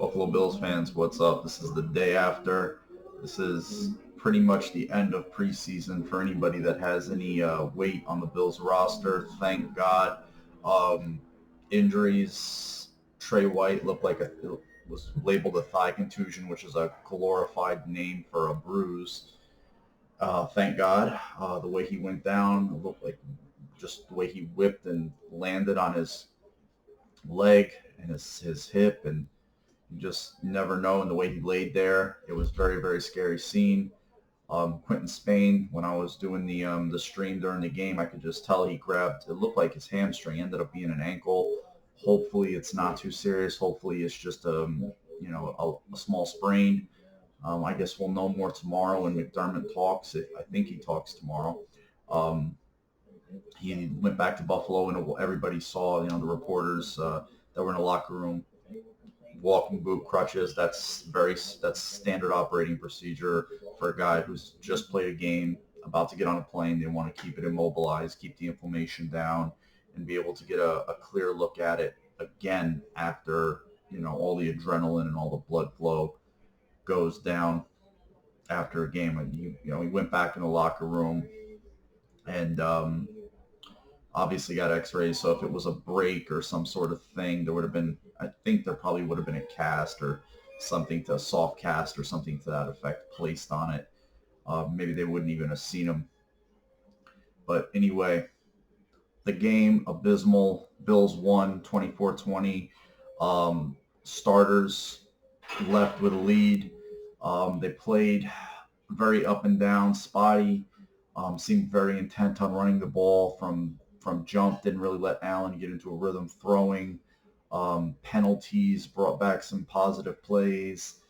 Buffalo Bills fans, what's up? This is the day after. This is pretty much the end of preseason for anybody that has any weight on the Bills roster. Thank God. Um, Injuries. Trey White looked like it was labeled a thigh contusion, which is a glorified name for a bruise. Thank God. The way he went down looked like just the way he whipped and landed on his leg and his hip, and you just never know. And the way he laid there, it was very, very scary scene. Quentin Spain, when I was doing the stream during the game, I could just tell he grabbed. It looked like his hamstring ended up being an ankle. Hopefully, it's not too serious. Hopefully, it's just a small sprain. I guess we'll know more tomorrow when McDermott talks. I think he talks tomorrow. Um, he went back to Buffalo, and everybody saw, the reporters that were in the locker room, walking boot, crutches. That's standard operating procedure for a guy who's just played a game, about to get on a plane. They want to keep it immobilized, keep the inflammation down, and be able to get a clear look at it again after all the adrenaline and all the blood flow goes down after a game. And he went back in the locker room and obviously got x-rays. So if it was a break or some sort of thing, there would have been, I think there probably would have been a cast or something, to a soft cast or something to that effect placed on it. Maybe they wouldn't even have seen him. But anyway, the game, abysmal. Bills won 24-20. Starters left with a lead. They played very up and down, spotty. Seemed very intent on running the ball from jump. Didn't really let Allen get into a rhythm throwing. Penalties brought back some positive plays,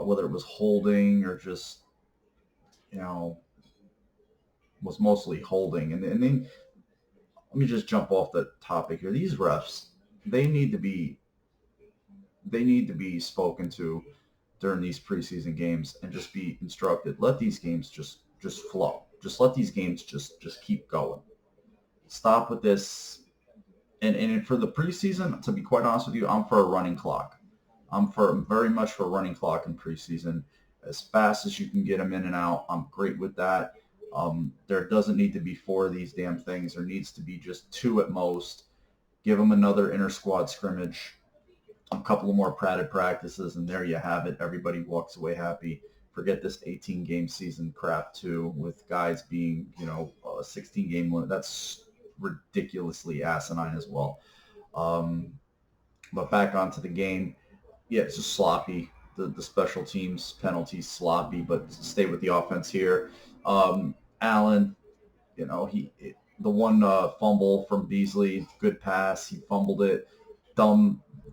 whether it was holding or just, was mostly holding. And then let me just jump off the topic here. These refs, they need to be spoken to during these preseason games and just be instructed. Let these games just flow. Just let these games just keep going. Stop with this. And for the preseason, to be quite honest with you, I'm for a running clock. I'm very much for a running clock in preseason. As fast as you can get them in and out, I'm great with that. There doesn't need to be 4 of these damn things. There needs to be just 2 at most. Give them another inter-squad scrimmage, a couple of more padded practices, and there you have it. Everybody walks away happy. Forget this 18-game season crap, too, with guys being, a 16-game limit. That's ridiculously asinine as well. But back onto the game. Yeah, it's just sloppy. The special teams penalties sloppy, but stay with the offense here. Allen, the one fumble from Beasley, good pass. He fumbled it.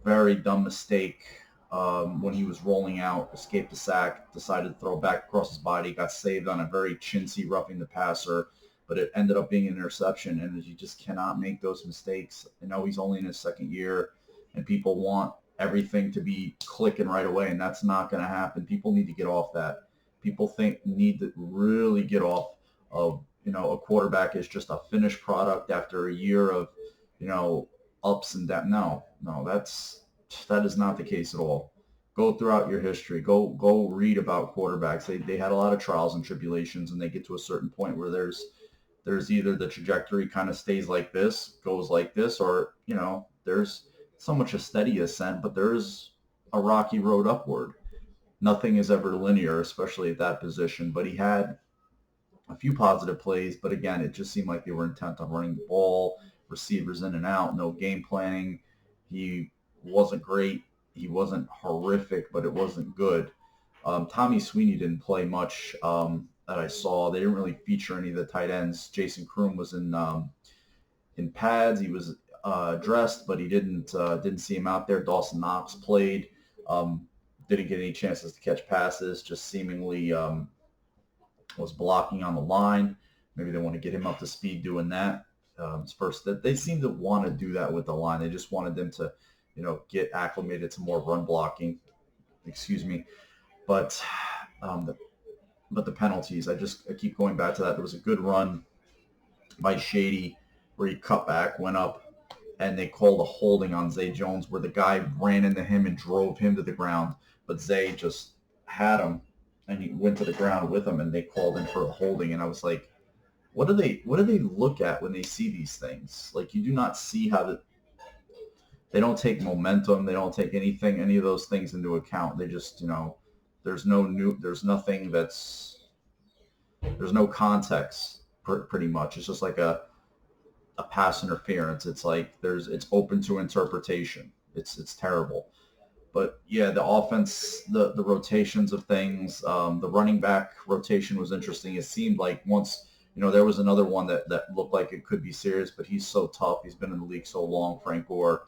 Very dumb mistake when he was rolling out, escaped the sack, decided to throw back across his body, got saved on a very chintzy roughing the passer, but it ended up being an interception, and you just cannot make those mistakes. He's only in his second year, and people want everything to be clicking right away, and that's not going to happen. People need to get off that. People need to really get off of, a quarterback is just a finished product after a year of, ups and downs. No, that is not the case at all. Go throughout your history. Go read about quarterbacks. They had a lot of trials and tribulations, and they get to a certain point where there's either the trajectory kind of stays like this, goes like this, or, there's so much a steady ascent, but there's a rocky road upward. Nothing is ever linear, especially at that position. But he had a few positive plays, but again, it just seemed like they were intent on running the ball, receivers in and out, no game planning. He wasn't great. He wasn't horrific, but it wasn't good. Tommy Sweeney didn't play much that I saw. They didn't really feature any of the tight ends. Jason Kroom was in pads. He was dressed, but he didn't see him out there. Dawson Knox played. Didn't get any chances to catch passes. Just seemingly was blocking on the line. Maybe they want to get him up to speed doing that. First, they seem to want to do that with the line. They just wanted them to, get acclimated to more run blocking. Excuse me, but the penalties. I keep going back to that. There was a good run by Shady where he cut back, went up, and they called a holding on Zay Jones where the guy ran into him and drove him to the ground, but Zay just had him and he went to the ground with him, and they called in for a holding. And I was like, what do they look at when they see these things? Like, you do not see how they don't take momentum, they don't take any of those things into account. They just, there's nothing there's no context pretty much. It's just like a pass interference. It's like it's open to interpretation. It's terrible. But yeah, the offense, the rotations of things, the running back rotation was interesting. It seemed like once, there was another one that looked like it could be serious, but he's so tough. He's been in the league so long, Frank Gore.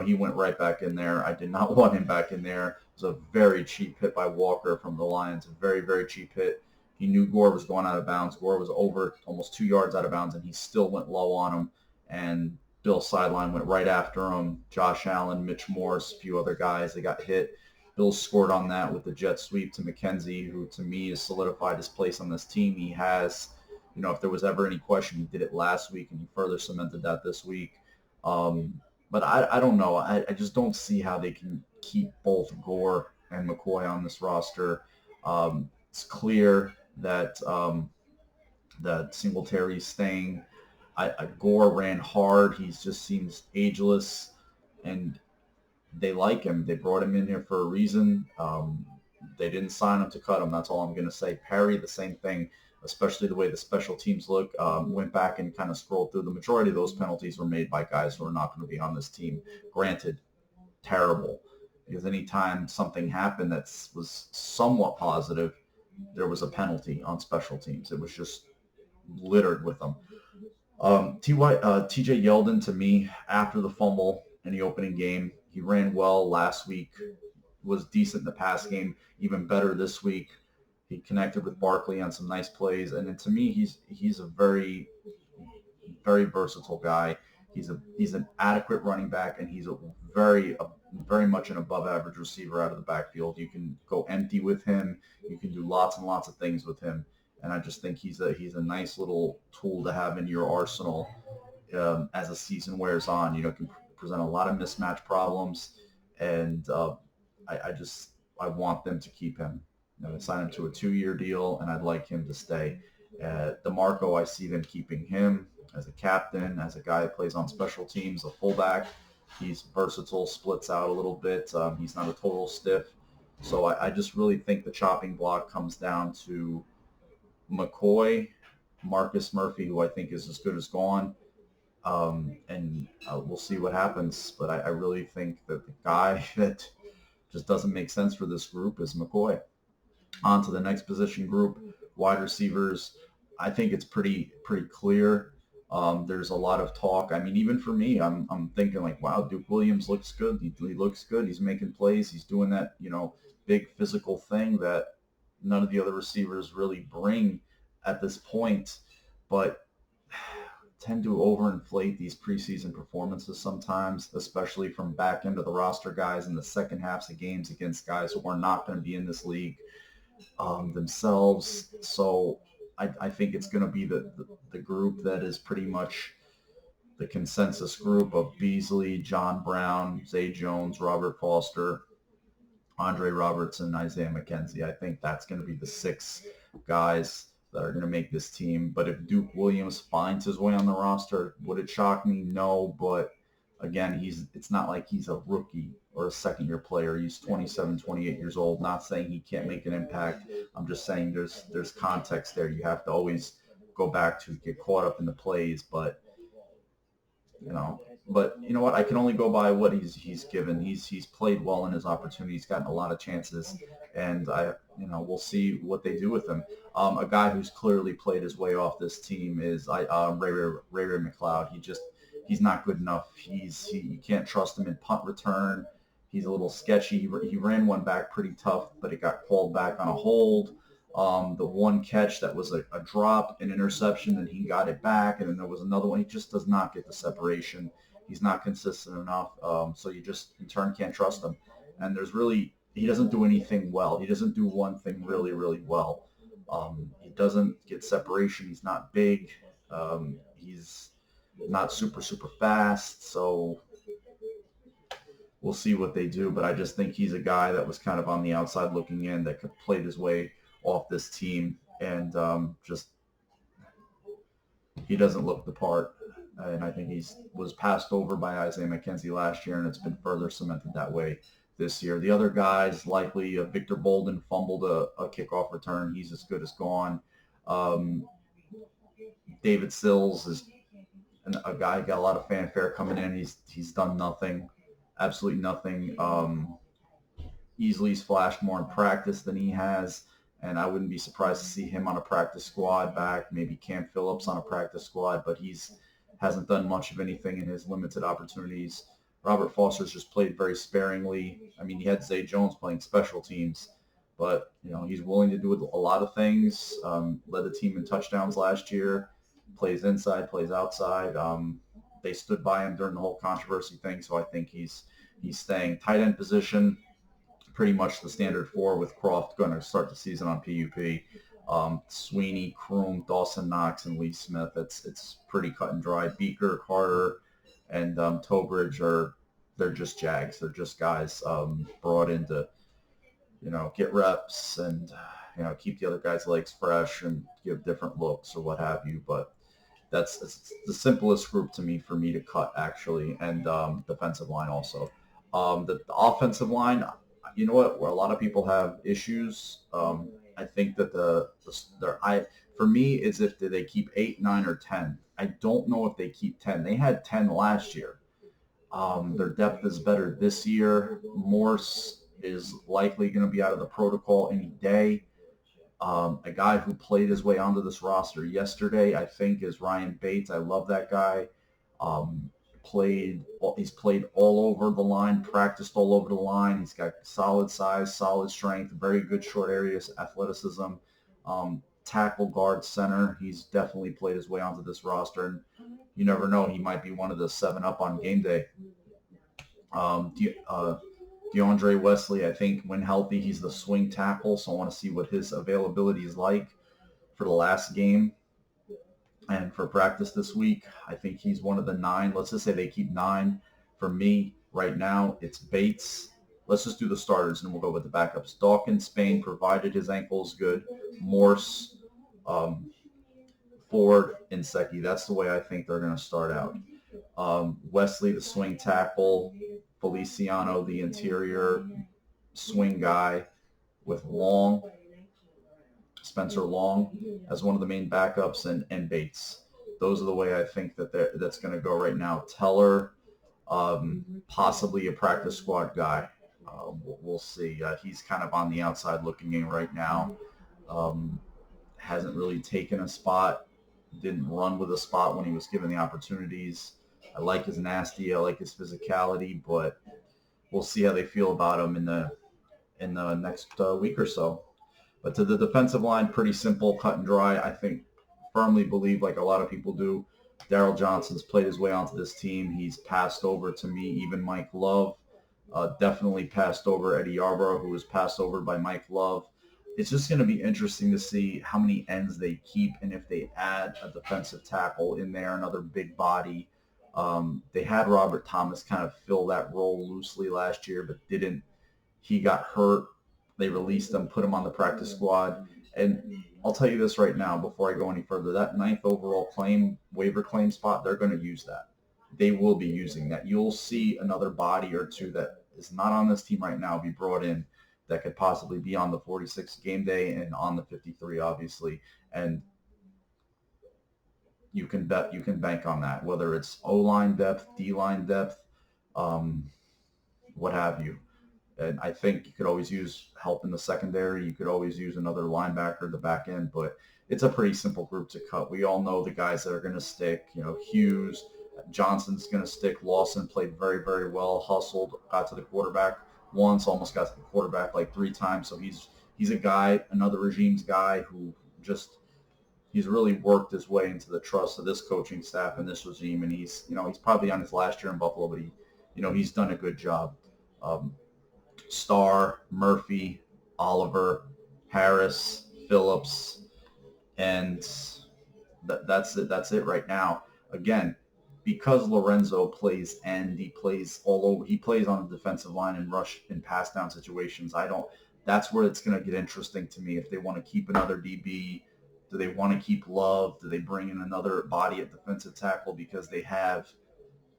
He went right back in there. I did not want him back in there. It was a very cheap hit by Walker from the Lions, a very, very cheap hit. He knew Gore was going out of bounds. Gore was over almost 2 yards out of bounds, and he still went low on him. And Bill sideline went right after him. Josh Allen, Mitch Morse, a few other guys, they got hit. Bill scored on that with the jet sweep to McKenzie, who to me has solidified his place on this team. He has, if there was ever any question, he did it last week, and he further cemented that this week. But I don't know. I just don't see how they can keep both Gore and McCoy on this roster. It's clear that that Singletary's staying. Gore ran hard. He just seems ageless, and they like him. They brought him in here for a reason. They didn't sign him to cut him. That's all I'm going to say. Perry, the same thing, especially the way the special teams look. Went back and kind of scrolled through. The majority of those penalties were made by guys who are not going to be on this team. Granted, terrible, because anytime something happened that was somewhat positive, there was a penalty on special teams. It was just littered with them. TJ Yeldon, to me, after the fumble in the opening game, he ran well last week, was decent in the pass game, even better this week. He connected with Barkley on some nice plays, and then to me, he's a very, very versatile guy. He's an adequate running back, and he's a very much an above average receiver out of the backfield. You can go empty with him. You can do lots and lots of things with him. And I just think he's a nice little tool to have in your arsenal as the season wears on. Can present a lot of mismatch problems, and I want them to keep him. I sign him to a 2-year deal, and I'd like him to stay. DeMarco, I see them keeping him as a captain, as a guy that plays on special teams, a fullback. He's versatile, splits out a little bit. He's not a total stiff. So I just really think the chopping block comes down to McCoy, Marcus Murphy, who I think is as good as gone, and we'll see what happens. But I really think that the guy that just doesn't make sense for this group is McCoy. On to the next position group, wide receivers. I think it's pretty clear. There's a lot of talk. I mean, even for me, I'm thinking like, wow, Duke Williams looks good. He looks good. He's making plays. He's doing that, big physical thing that none of the other receivers really bring at this point, but tend to overinflate these preseason performances sometimes, especially from back end of the roster guys in the second halves of games against guys who are not going to be in this league themselves. So I think it's going to be the group that is pretty much the consensus group of Beasley, John Brown, Zay Jones, Robert Foster, Andre Robertson, Isaiah McKenzie. I think that's going to be the 6 guys that are going to make this team. But if Duke Williams finds his way on the roster, would it shock me? No, but again, it's not like he's a rookie or a second-year player. He's 27, 28 years old. Not saying he can't make an impact. I'm just saying there's context there. You have to always go back to get caught up in the plays, but you know what? I can only go by what he's given. He's played well in his opportunity. He's gotten a lot of chances, and we'll see what they do with him. A guy who's clearly played his way off this team is Ray McLeod. He's not good enough. You can't trust him in punt return. He's a little sketchy. He ran one back pretty tough, but it got called back on a hold. The one catch that was a drop, an interception, and he got it back, and then there was another one. He just does not get the separation. He's not consistent enough, so you just, in turn, can't trust him. And he doesn't do anything well. He doesn't do one thing really, really well. He doesn't get separation. He's not big. not super fast, so we'll see what they do. But I just think he's a guy that was kind of on the outside looking in that could play his way off this team, and just he doesn't look the part. And I think he's was passed over by Isaiah McKenzie last year, and it's been further cemented that way this year. The other guys, likely Victor Bolden fumbled a kickoff return. He's as good as gone. Um, David Sills is a guy got a lot of fanfare coming in. He's done nothing, absolutely nothing. Easily flashed more in practice than he has, and I wouldn't be surprised to see him on a practice squad back. Maybe Cam Phillips on a practice squad, but he's hasn't done much of anything in his limited opportunities. Robert Foster's just played very sparingly. I mean, he had Zay Jones playing special teams, but he's willing to do a lot of things. Led the team in touchdowns last year. Plays inside, plays outside. They stood by him during the whole controversy thing, so I think he's staying. Tight end position, pretty much the standard four with Croft going to start the season on PUP. Sweeney, Kroom, Dawson Knox, and Lee Smith. It's pretty cut and dry. Beaker, Carter, and Tobridge they're just Jags. They're just guys brought in to get reps and keep the other guys' legs fresh and give different looks or what have you. But it's the simplest group to me for me to cut actually, and defensive line also. The offensive line, you know what? Where a lot of people have issues. I think that for me is if they keep 8, 9, or 10. I don't know if they keep 10. They had 10 last year. Their depth is better this year. Morse is likely going to be out of the protocol any day. A guy who played his way onto this roster yesterday, I think, is Ryan Bates. I love that guy. He's played all over the line, practiced all over the line. He's got solid size, solid strength, very good short areas, athleticism, tackle, guard, center. He's definitely played his way onto this roster, and you never know, he might be one of the 7 up on game day. DeAndre Wesley, I think when healthy, he's the swing tackle, so I want to see what his availability is like for the last game. And for practice this week, I think he's one of the 9. Let's just say they keep 9. For me, right now, it's Bates. Let's just do the starters, and we'll go with the backups. Dawkins, Spain, provided his ankle is good. Morse, Ford, and Secchi. That's the way I think they're going to start out. Wesley, the swing tackle. Feliciano, the interior swing guy, with Spencer Long as one of the main backups, and Bates. Those are the way I think that's going to go right now. Teller, possibly a practice squad guy. We'll see. He's kind of on the outside looking in right now. Hasn't really taken a spot. Didn't run with a spot when he was given the opportunities. I like his nasty. I like his physicality, but we'll see how they feel about him in the next week or so. But to the defensive line, pretty simple, cut and dry. I think, firmly believe, like a lot of people do, Darryl Johnson's played his way onto this team. He's passed over, to me, even Mike Love. Definitely passed over Eddie Yarborough, who was passed over by Mike Love. It's just going to be interesting to see how many ends they keep, and if they add a defensive tackle in there, another big body. They had Robert Thomas kind of fill that role loosely last year, but didn't. He got hurt. They released him, put him on the practice squad. And I'll tell you this right now before I go any further. That 9th overall waiver claim spot, they're going to use that. They will be using that. You'll see another body or two that is not on this team right now be brought in that could possibly be on the 46 game day and on the 53, obviously. And you can bank on that, whether it's O-line depth, D-line depth, what have you. And I think you could always use help in the secondary. You could always use another linebacker at the back end, but it's a pretty simple group to cut. We all know the guys that are going to stick. Hughes, Johnson's going to stick. Lawson played very, very well, hustled, got to the quarterback once, almost got to the quarterback like 3 times. So he's a guy, another regime's guy who he's really worked his way into the trust of this coaching staff and this regime. And he's probably on his last year in Buffalo, but he's done a good job. Starr, Murphy, Oliver, Harris, Phillips, and that's it right now. Again, because Lorenzo plays end, he plays all over, he plays on the defensive line and rush and pass down situations. That's where it's going to get interesting to me. If they want to keep another DB, do they want to keep Love? Do they bring in another body at defensive tackle because they have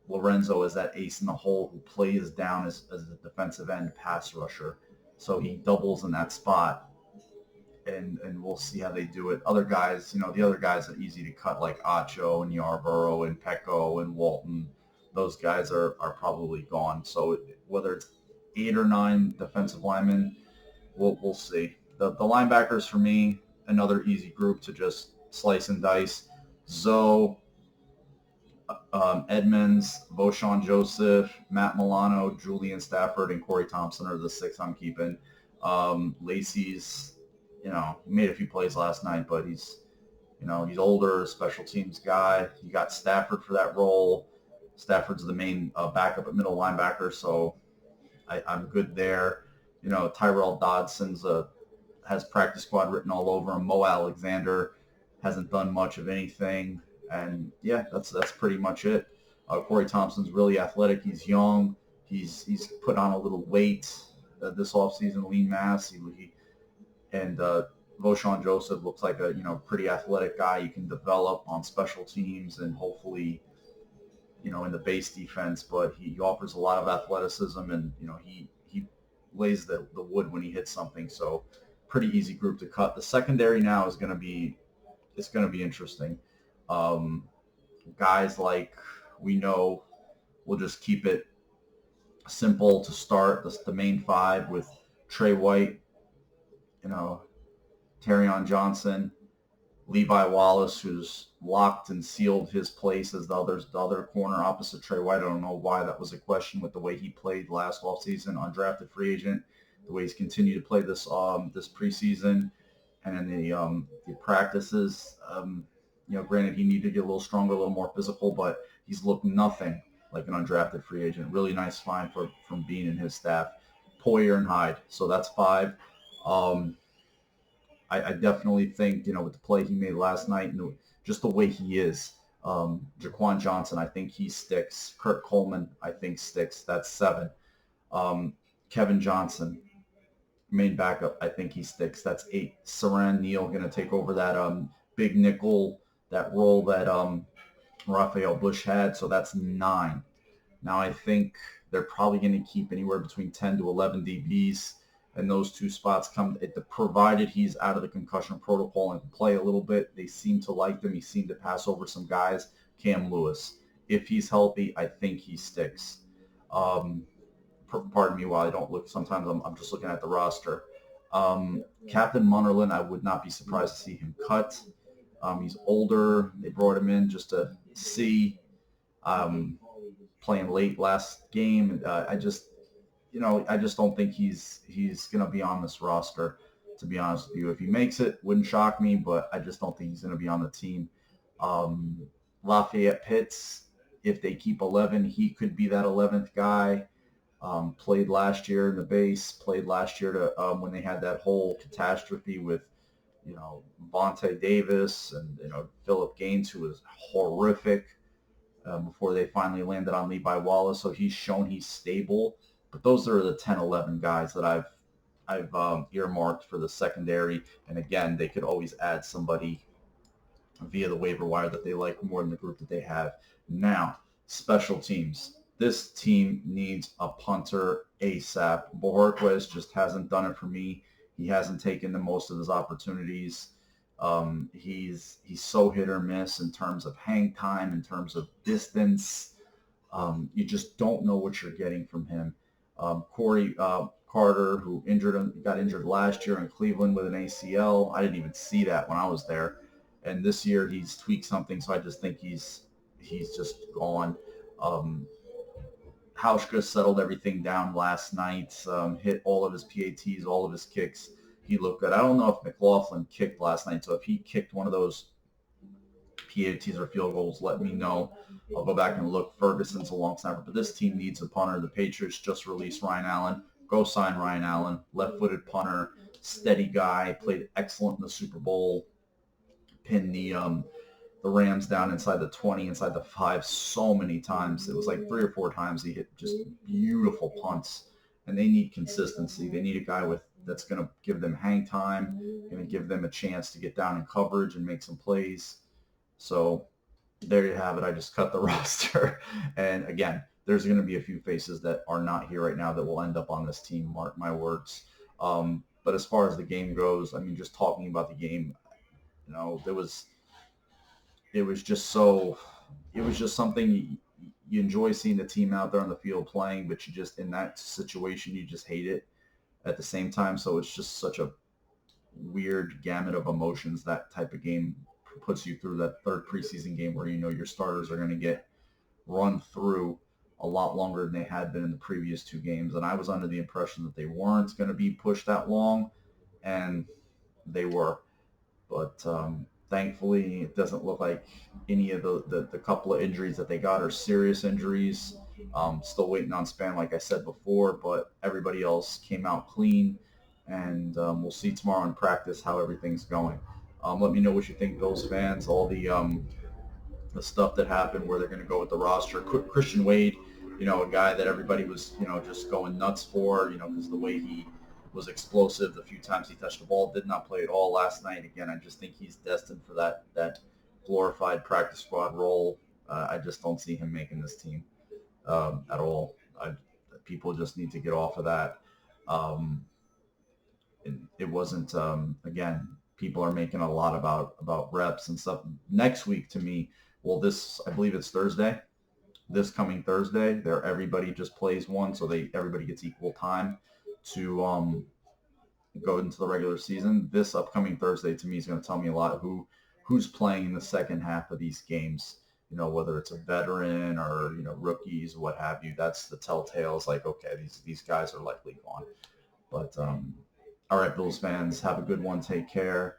Lorenzo as that ace in the hole who plays down as a defensive end pass rusher. So he doubles in that spot, and we'll see how they do it. Other guys, the other guys are easy to cut, like Acho and Yarborough and Pecco and Walton. Those guys are probably gone. So whether it's 8 or 9 defensive linemen, we'll see. The linebackers for me, another easy group to just slice and dice. Zoe, Edmonds, Voshawn Joseph, Matt Milano, Julian Stafford, and Corey Thompson are the 6 I'm keeping. Lacey's, he made a few plays last night, but he's older, special teams guy. You got Stafford for that role. Stafford's the main backup at middle linebacker, so I'm good there. Tyrell Dodson's has practice squad written all over him. Mo Alexander hasn't done much of anything. And yeah, that's pretty much it. Corey Thompson's really athletic. He's young. He's put on a little weight this offseason, lean mass. And Voshawn Joseph looks like a pretty athletic guy you can develop on special teams and hopefully in the base defense. But he offers a lot of athleticism, and he lays the wood when he hits something. So pretty easy group to cut. The secondary now is going to be interesting. Guys like we know, we'll just keep it simple to start the main 5 with Trey White, Terrion Johnson, Levi Wallace, who's locked and sealed his place as the other corner opposite Trey White. I don't know why that was a question with the way he played last offseason, undrafted free agent, the way he's continued to play this preseason and in the practices. Granted, he needed to get a little stronger, a little more physical, but he's looked nothing like an undrafted free agent. Really nice find from Bean and his staff. Poyer and Hyde. So that's 5. I definitely think, with the play he made last night and just the way he is, Jaquan Johnson, I think he sticks. Kurt Coleman, I think sticks. That's 7. Kevin Johnson, main backup, I think he sticks. That's 8. Saran Neal going to take over that big nickel, that role that Raphael Bush had. So that's 9. Now I think they're probably going to keep anywhere between 10 to 11 DBs. And those 2 spots provided he's out of the concussion protocol and can play a little bit. They seem to like him. He seemed to pass over some guys. Cam Lewis, if he's healthy, I think he sticks. Pardon me while I don't look. Sometimes I'm just looking at the roster. Captain Munnerlin, I would not be surprised to see him cut. He's older. They brought him in just to see, playing late last game. I just don't think he's going to be on this roster, to be honest with you. If he makes it, wouldn't shock me, but I just don't think he's going to be on the team. Lafayette Pitts, if they keep 11, he could be that 11th guy. Played last year in the base, played last year to when they had that whole catastrophe with, Vontae Davis and, Philip Gaines, who was horrific before they finally landed on Levi Wallace. So he's shown he's stable. But those are the 10, 11 guys that I've earmarked for the secondary. And again, they could always add somebody via the waiver wire that they like more than the group that they have. Now, special teams. This team needs a punter ASAP. Bohorquez just hasn't done it for me. He hasn't taken the most of his opportunities. He's so hit or miss in terms of hang time, in terms of distance. You just don't know what you're getting from him. Corey Carter, who got injured last year in Cleveland with an ACL. I didn't even see that when I was there. And this year he's tweaked something, so I just think he's just gone. Hauschka settled everything down last night, hit all of his PATs, all of his kicks. He looked good. I don't know if McLaughlin kicked last night, so if he kicked one of those PATs or field goals, let me know. I'll go back and look. Ferguson's a long snapper, but this team needs a punter. The Patriots just released Ryan Allen. Go sign Ryan Allen, left-footed punter, steady guy, played excellent in the Super Bowl, pinned the the Rams down inside the 20, inside the 5 so many times. It was like 3 or 4 times he hit just beautiful punts. And they need consistency. They need a guy with that's going to give them hang time, going to give them a chance to get down in coverage and make some plays. So there you have it. I just cut the roster. And again, there's going to be a few faces that are not here right now that will end up on this team. Mark my words. But as far as the game goes, I mean, just talking about the game, it was just so, it was just something you enjoy seeing the team out there on the field playing, but you just in that situation you just hate it at the same time. So it's just such a weird gamut of emotions that type of game puts you through, that third preseason game where your starters are going to get run through a lot longer than they had been in the previous 2 games. And I was under the impression that they weren't going to be pushed that long, and they were. But thankfully, it doesn't look like any of the couple of injuries that they got are serious injuries. Still waiting on Span, like I said before, but everybody else came out clean, and we'll see tomorrow in practice how everything's going. Let me know what you think, Bills fans. All the stuff that happened, where they're going to go with the roster. Christian Wade, a guy that everybody was, just going nuts for, because the way he was explosive the few times he touched the ball, did not play at all last night. Again, I just think he's destined for that glorified practice squad role. I just don't see him making this team at all. People just need to get off of that. Um, it wasn't, again, people are making a lot about reps and stuff. Next week, to me, well, I believe it's Thursday. This coming Thursday, everybody just plays one, so everybody gets equal time to go into the regular season. This upcoming Thursday, to me, is going to tell me a lot of who's playing in the second half of these games. Whether it's a veteran or rookies, what have you. That's the telltales. Like, okay, these guys are likely gone. But all right, Bills fans, have a good one. Take care.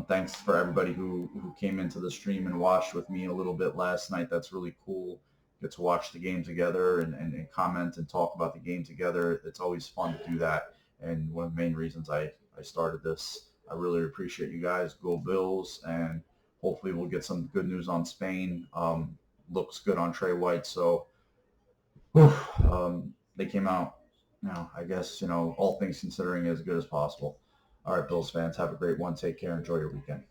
Thanks for everybody who came into the stream and watched with me a little bit last night. That's really cool. Get to watch the game together and comment and talk about the game together. It's always fun to do that. And one of the main reasons I started this. I really appreciate you guys. Go Bills. And hopefully we'll get some good news on Spain. Looks good on Trey White. So they came out, I guess, all things considering, as good as possible. All right, Bills fans, have a great one. Take care. Enjoy your weekend.